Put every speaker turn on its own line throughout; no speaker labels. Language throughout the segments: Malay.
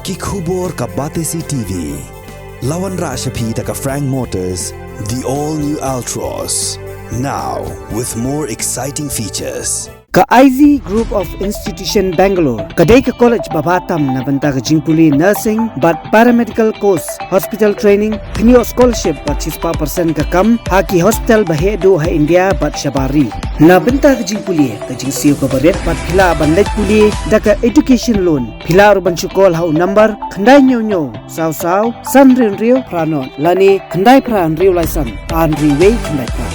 Ki khubor ka Batesi TV. Lawan Rashapi taka Frank Motors, the all-new Altros. Now with more exciting features.
Ka IZ Group of Institution Bangalore, kadai ka college babatam na banta ka jingpuli nursing but paramedical course, hospital training, kniyo scholarship but 6% ka kam, haki hospital bahedo ha India but shabari. Na banta ka jingpuli ka jingsiyo ka baret but pila banlet puli da ka education loan. Pila urban chukol ha number khandai nyo saw san rio pranon lani khandai pran rio laisan an riway khandai pra.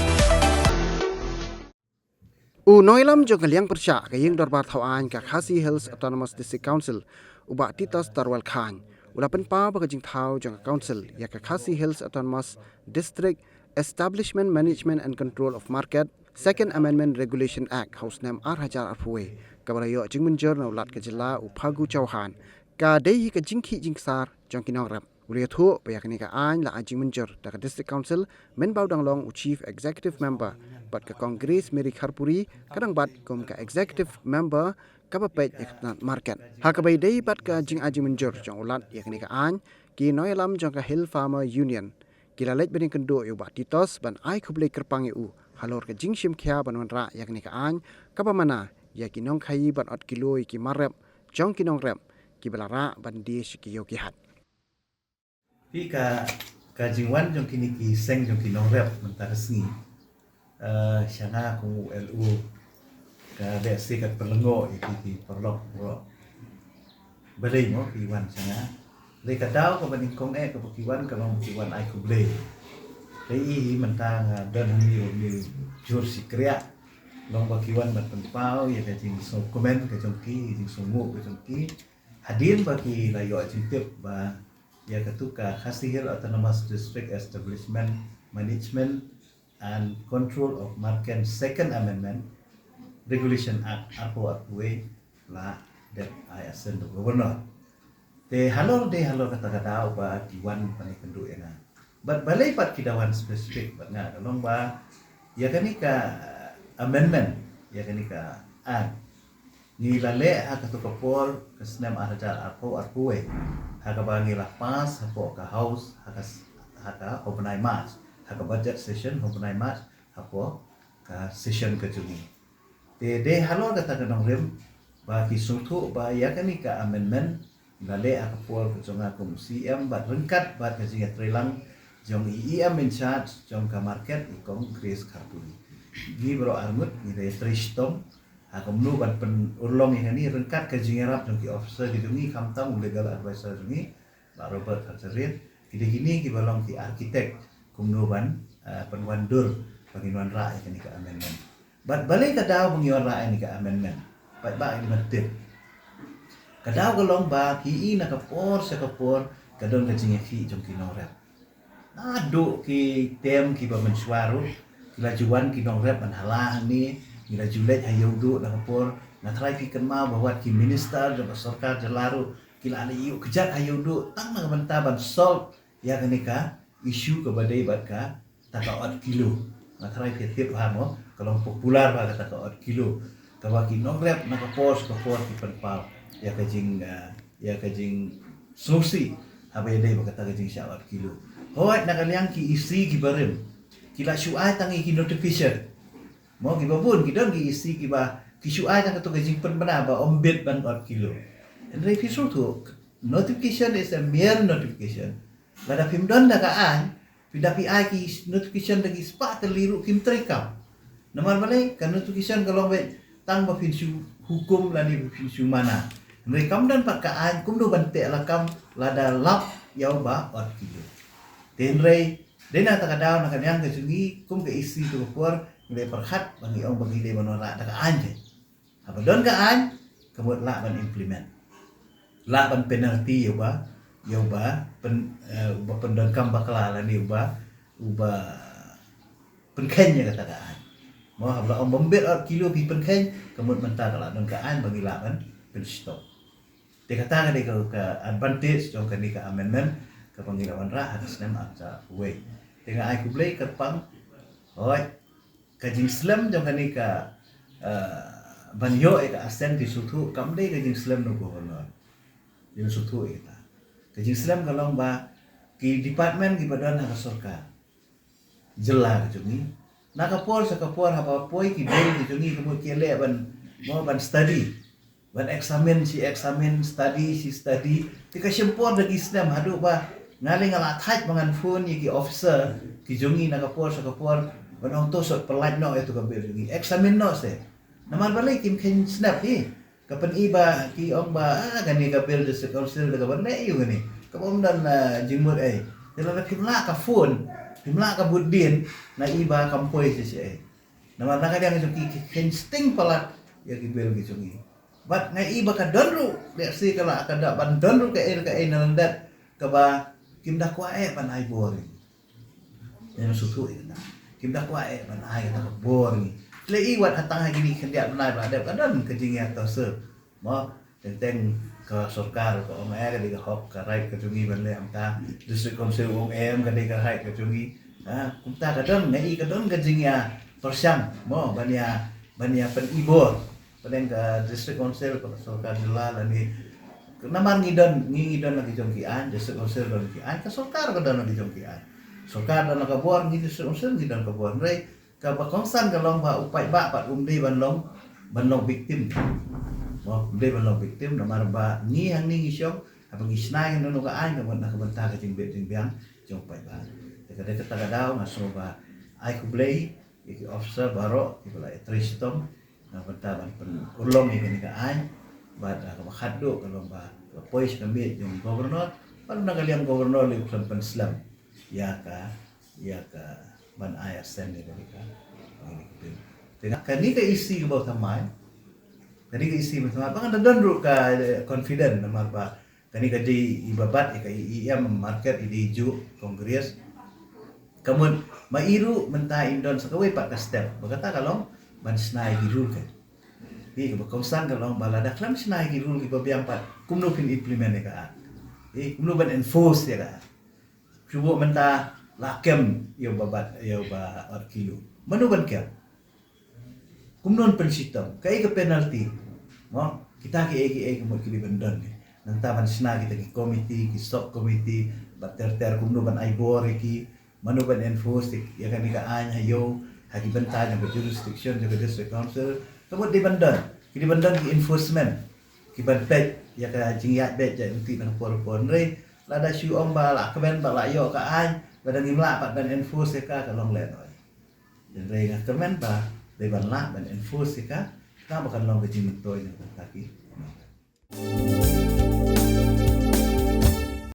Noilam jo kaliang persya kayeng dorbar thawaan ka Khasi Hills Autonomous District Council uba titas Tarwal Khan ulapan pa bagajing thaw jong council ya ka Khasi Hills Autonomous District Establishment Management and Control of Market Second Amendment Regulation Act House Name R1000 Arphuwe kabarayo jingmunjor na ulat ka jila uphagu chauhan ka dei ka jingki jingsar jong kinong rap Uriya thu payakni ka an la ajing munjor da ka District Council men baudang long Chief Executive Member bat ka Congress Miri Kharpuri kadang bat kom ka Executive Member ka bapet eknat market ha ka bay dei bat ka jing ajing munjor jong ulat yakni ka an ki noilam jong ka Hill Farmer Union kilalet bening kendo yu bat titos ban ai khuble kerpang yu halor ka jing shim khya ban ra yakni ka an ka pamana ya kinong khai ban ot kilo ki marep jong kinong rep ki belara ban di ki yo ki hat
Pi ka jingwan jong kini ki seng jong kinong rep mentara sengi syana ku LU ka desi kat perlengo iki ki perlok bro balai mo ki wan syana le ka daw ka baning kong ka kiwan ka long kiwan ai ku blei dei mentang dan mi jur sikria long ba kiwan bat penpau ya ka jing so komen ka jong ki jing so mu ka jong ki hadir bagi layo jing tip ba ya ketuka Khasi Hills Autonomous District Establishment Management and Control of Market Second Amendment Regulation Act Arphuwe la that I ascend the governor. De halor kata daw ba kiwan pani kendu ena. But balai pat kidawan spesifik bat nga dalong ba ya kanika amendment ya kanika an ni lale ha ketuka por kesnem R1000 Arphuwe haka bangi lah pas hapo ka house haka openai mas haka budget session openai mas hapo ka session ke juni de halo kata kanong rem ba ki sungthu ba ya kani ka amendment lale haka por ke jonga kum CM ba rengkat ba ka jinga trelang jong EM in charge jong ka market ikong Grace Kharpuri gi bro armut ni de tristom haka mnu ban pen urlong ini rengkat ke jingarap jong ki officer ki jungi kamtam legal advisor jungi Pak Robert Hatsarit gini ki balong ki arsitek kumnu ban penwandur bagi nuan ra ini ka amendment bat balai ka daw pengiwan ra ini ka amendment bat ba ini matip ka daw golong ba ki na ka por sa ka por kadon ka jingi jong ki norep adu ki tem ki ba mensuaru kilajuan ki norep ban halah ni Mila Julet hayudu na kapor na try pikan ma bahwa ki minister dan sarkar jalaru kila ali yu kejat hayudu tang na bantaban solve ya kanika isu ke badai bat ka takaot kilo na try tip ha mo kalau popular ba takaot kilo kawa ki nogrep na kapor ki penpal ya kajing susi habe dai ba kata kajing syawat kilo hoat na kaliang ki isi ki barem kila syuai tangi ki notification mo gibabun gidon gi isi giba kisuai ta to gajing pen bana ba ombet ban ot kilo and if you to notification is a mere notification lada pimdon da ka an pidapi ai ki notification dagi spa terliru kim trekam nomor balai kan notification kalau be tang ba pinsu hukum lani pinsu mana rekam dan pak ka an kum do bante lakam lada lap yau ba ot kilo tenrei dena ta kadaw na kanyang kajungi kum ke isi to por Mulai perhat bagi orang bagi dia menolak dah anje. Apa don ka an kemud la ban implement. La ban penalty uba pen don kam bakla la ni uba penkenya kata ka an. Mau habla om bombet or kilo pi penken kemud mentah la don ka an bagi la ban pen stop. Dia kata ka advantage jong kan ka amendment ke panggilawan ra harus nem aja way. Tengah ai kublai kerpang. Oi kajing Islam jong kani ka banyo ka asen di sutu kamde kajing Islam no governor yung sutu ita Kajing Islam kalau ba ki department ki badan hak sarkar. Jela kajungi. Nakapor sakapor apa poi ki bel kajungi kemo kele ban study. Ban examine study tika sempor dari Islam hadu ba ngaling ala thaj mangan phone ki officer ki jungi nakapor sakapor ban auto sot pelaj no itu kabel jungi examine no se naman balik kim ken snap kapan iba ki ong ba gani kabel de council de kapan ne yu gani kapom dan jimut dalam pimla ka phone pimla ka budin na iba kampoi se naman nakadang jungi ken sting palat ya ki bel ki jungi bat ngai iba ka donru le si kala ka da ban donru ka nalandat ka ba kim da kwa ban ai boring yang susu ina kim da kwa ban ai ka boring le iwat hatang gini kendia banai ba ada kadan kejingnya to se mo tenteng ke sarkar ko ong ka diga hop ka right ka jungi ban le amta district council ong ka diga right ka jungi kumta kadon ngai kadon kejingnya persyang mo bania pen ibor Padahal ke district council ke sarkar jela lani namar ngidon lagi jongkian district council dan kian ke sarkar ke dan lagi jongkian sarkar dan ka bor ngi district council ngidon ka bor rei ka ba kongsan ka long ba upai ba pat umdi ban long victim mo umdi ban long victim namar ba ngi hang ni syok apa ngi snai no ka ai ka ban ka ban ta ka jing biang jong pai ba ka de ka daw ngaso ba ai ku blei iki officer baro iki la tristom na bantaban ulong ni ka ai bad ka makhaddo kalau ba pois kami yung gobernador pan nagaliang gobernador li usan Islam ya ka ban ayat sen ni ka tengah kani ka isi ka bawah tamay kani ka isi mo tamay pangan dadon ka confident na marba kani ka di ibabat ka iam market di ju kongres kamun mairu menta indon sa kawai pat ka step bagata kalong ban snai girul kan di kongsan kalau balada klam snai girul ki babiang pat kumno pin implement ka kumno ban enforce ya ka cubo menta lakem yo babat yo ba kilo manu ban kya kumnon pen sistem kai ka penalty mo kita ki mo ki bandon nanta ban snai kita ki committee ki sub committee bater kumno ban ai bor ki manu ban enforce ya kan ka anya yo haki bentanya ke jurisdiction ke district council kemudian di bandan ki enforcement ki bantai ya ka jingyat bet ja nanti nang por rei lada shu om ba la kemen ba la yo ka ai lada ngimla pat ban enforce ka long le noi dan rei nga kemen ba de ban la ban enforce ka bakal long ke jimit toy ni taki